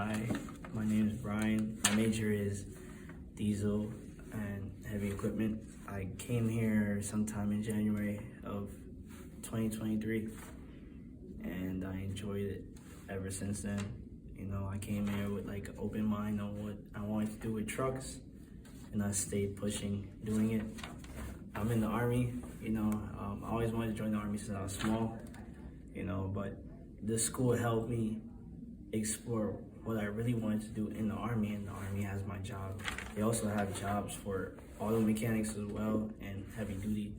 Hi, my name is Brian. My major is diesel and heavy equipment. I came here sometime in January of 2023 and I enjoyed it ever since then. You know, I came here with like an open mind on what I wanted to do with trucks and I stayed pushing, doing it. I'm in the Army, I always wanted to join the Army since I was small, but this school helped me explore what I really wanted to do in the Army, and the Army has my job. They also have jobs for auto mechanics as well and heavy duty.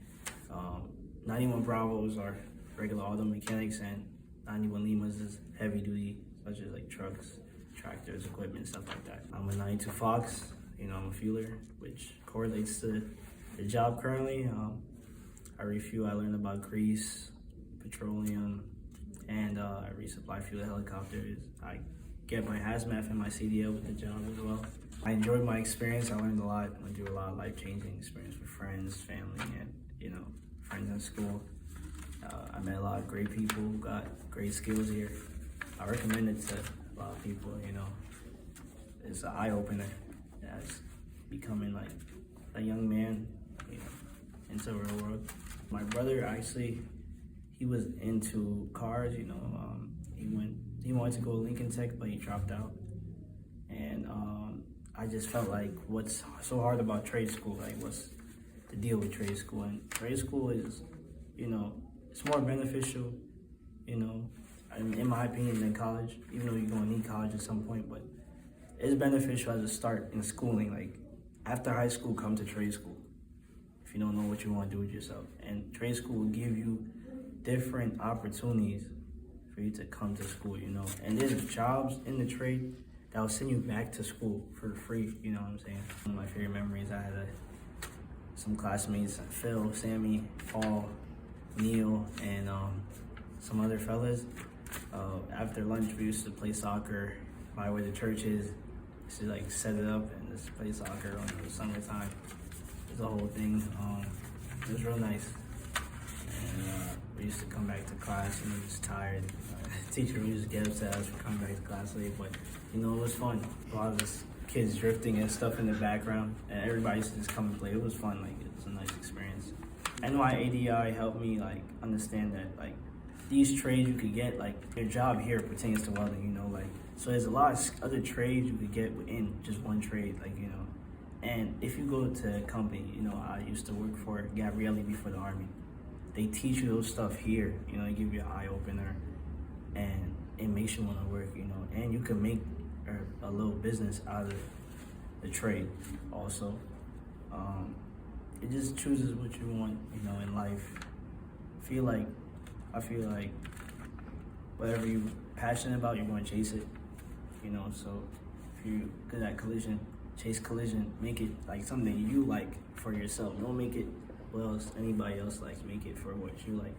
91 Bravos are regular auto mechanics and 91 Limas is heavy duty, such as like trucks, tractors, equipment, stuff like that. I'm a 92 Fox, I'm a fueler, which correlates to the job currently. I refuel, I learned about grease, petroleum, and I resupply fuel to helicopters. I get my hazmat and my CDL with the job as well. I enjoyed my experience. I learned a lot. I went through a lot of life-changing experience with friends, family, and friends in school. I met a lot of great people who got great skills here. I recommend it to a lot of people. It's an eye-opener. As becoming like a young man, into the real world. My brother actually, he was into cars. He wanted to go to Lincoln Tech, but he dropped out. And I just felt like, what's so hard about trade school? Like, what's the deal with trade school? And trade school is, it's more beneficial, in my opinion, than college. Even though you're gonna need college at some point, but it's beneficial as a start in schooling. Like, after high school, come to trade school if you don't know what you want to do with yourself. And trade school will give you different opportunities for you to come to school, And there's jobs in the trade that will send you back to school for free, you know what I'm saying? One of my favorite memories, I had some classmates, Phil, Sammy, Paul, Neil, and some other fellas. After lunch, we used to play soccer by where the church is. To like set it up and just play soccer on the summertime. It's a whole thing. It was real nice. And we used to come back to class and we were just tired. Teacher would just get upset us for coming back to class late, but it was fun. A lot of us kids drifting and stuff in the background, and everybody used to just come and play. It was fun. Like, it was a nice experience. NYADI helped me like understand that like these trades you could get, like your job here pertains to welding, so there's a lot of other trades you could get within just one trade, and if you go to a company, I used to work for Gabrielli before the Army. They teach you those stuff here, they give you an eye-opener, and it makes you want to work, and you can make a little business out of the trade also. It just chooses what you want, in life. I feel like whatever you're passionate about, you're going to chase it, so if you're good at collision, chase collision, make it like something you like for yourself. Don't make it what else anybody else likes, make it for what you like.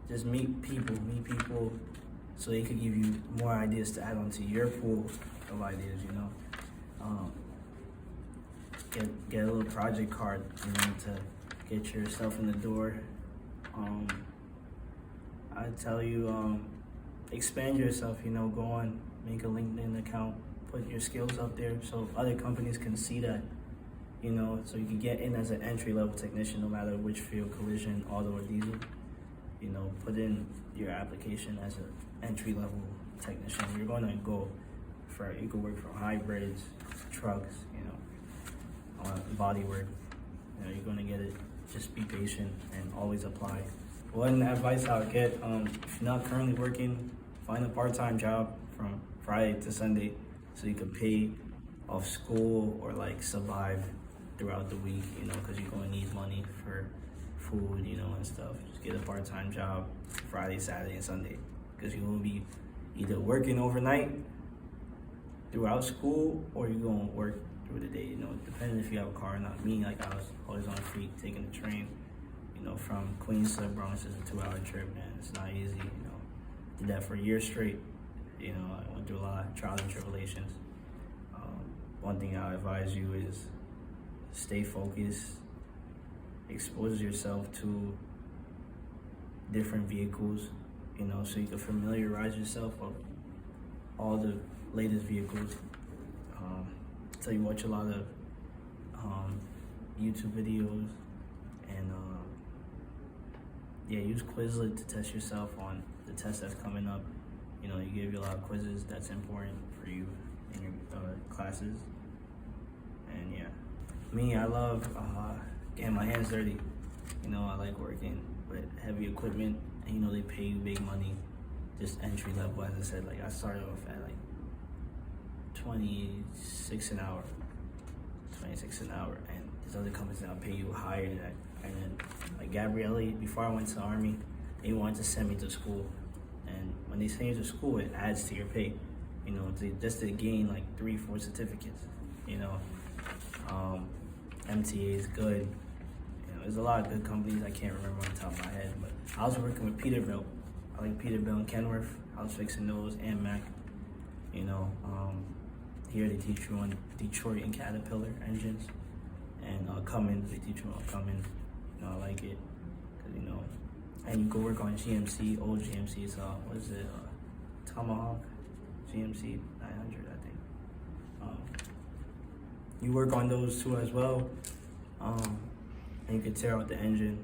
Just meet people so they could give you more ideas to add onto your pool of ideas, Get a little project card, to get yourself in the door. I tell you, expand yourself, go on, make a LinkedIn account, put your skills up there so other companies can see that, so you can get in as an entry-level technician no matter which field, collision, auto, or diesel. Put in your application as an entry-level technician. You're going to go you can work for hybrids, trucks, body work. You're going to get it. Just be patient and always apply. One advice I would get, if you're not currently working, find a part-time job from Friday to Sunday so you can pay off school or like survive throughout the week, because you're going to need money for food, and stuff. Just get a part-time job Friday, Saturday, and Sunday, because you will be either working overnight throughout school or you're going to work through the day, depending if you have a car or not. Me, like, I was always on feet taking the train, from Queens to the Bronx is a 2-hour trip, man. It's not easy, Did that for a year straight. I went through a lot of trials and tribulations. One thing I advise you is stay focused, expose yourself to different vehicles, you know, so you can familiarize yourself with all the latest vehicles. So you watch a lot of YouTube videos, and yeah, use Quizlet to test yourself on the test that's coming up. You know, you give you a lot of quizzes that's important for you in your classes. And yeah, me, I love getting my hands dirty. You know, I like working with heavy equipment, and you know, they pay you big money, just entry level. As I said, like I started off at like 26 an hour, and there's other companies that'll pay you higher than that. And then like Gabrielle, before I went to the Army, they wanted to send me to school, and when they send you to school, it adds to your pay. You know, just to gain like 3-4 certificates. You know, MTA is good. You know, there's a lot of good companies. I can't remember on the top of my head, but I was working with Peterbilt. I like Peterbilt and Kenworth. I was fixing those, and Mac. You know, here they teach you on Detroit and Caterpillar engines, and Cummins, they teach you on Cummins. You know, I like it, cause you know, and you go work on GMC, old GMCs. What is it? Tomahawk, GMC 900, I think. You work on those too as well, and you can tear out the engine,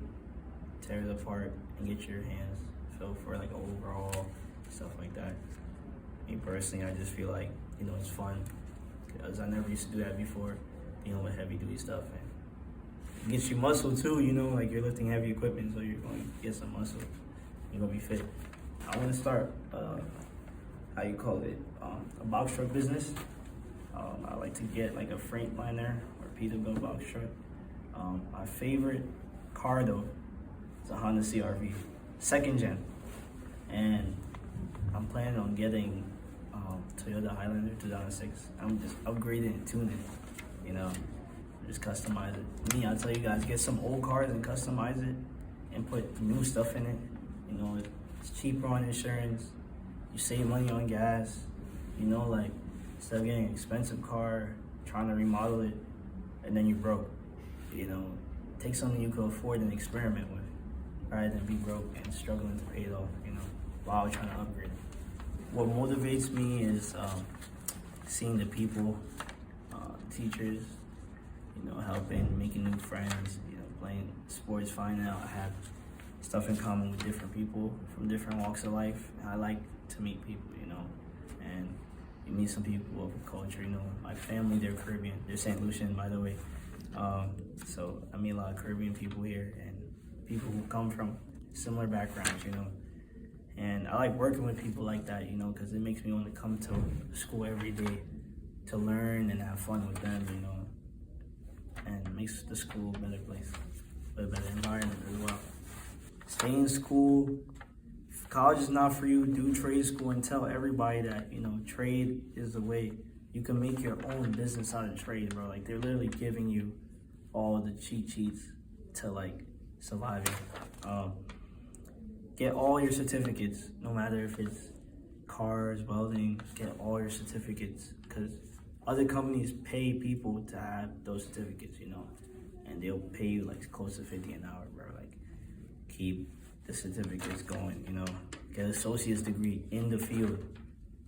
tear it apart, and get your hands filled for like overhaul, stuff like that. Me personally, I just feel like, you know, it's fun, because I never used to do that before, dealing with heavy duty stuff. And it gets you muscle too, you know, like you're lifting heavy equipment, so you're going to get some muscle. You're going to be fit. I want to start, how you call it, a box truck business. I like to get like a Freightliner or Peterbilt box truck. My favorite car though is a Honda CR-V, 2nd gen. And I'm planning on getting Toyota Highlander 2006. I'm just upgrading and tuning it, you know, just customize it. Me, I'll tell you guys, get some old cars and customize it and put new stuff in it. You know, it's cheaper on insurance. You save money on gas. You know, like instead of getting an expensive car, trying to remodel it, and then you're broke. You know, take something you can afford and experiment with, rather than be broke and struggling to pay it off, you know, while trying to upgrade it. What motivates me is seeing the people, teachers, you know, helping, making new friends, you know, playing sports, finding out I have stuff in common with different people from different walks of life. And I like to meet people, you know, and you meet some people of culture, you know. My family, they're Caribbean. They're St. Lucian, by the way. So I meet a lot of Caribbean people here, and people who come from similar backgrounds, you know. And I like working with people like that, you know, because it makes me want to come to school every day to learn and have fun with them, you know. And it makes the school a better place, a better environment as well. Stay in school. If college is not for you, do trade school, and tell everybody that, you know, trade is the way. You can make your own business out of trade, bro. Like, they're literally giving you all the cheat sheets to, like, surviving. Get all your certificates, no matter if it's cars, welding, get all your certificates, because other companies pay people to have those certificates, you know, and they'll pay you like close to 50 an hour, bro. Like, keep the certificates going, you know. Get an associate's degree in the field.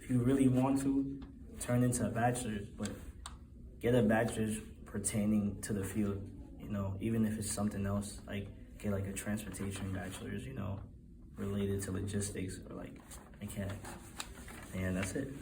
If you really want to, turn into a bachelor's, but get a bachelor's pertaining to the field, you know, even if it's something else, like get like a transportation bachelor's, you know, related to logistics or like mechanics. And that's it.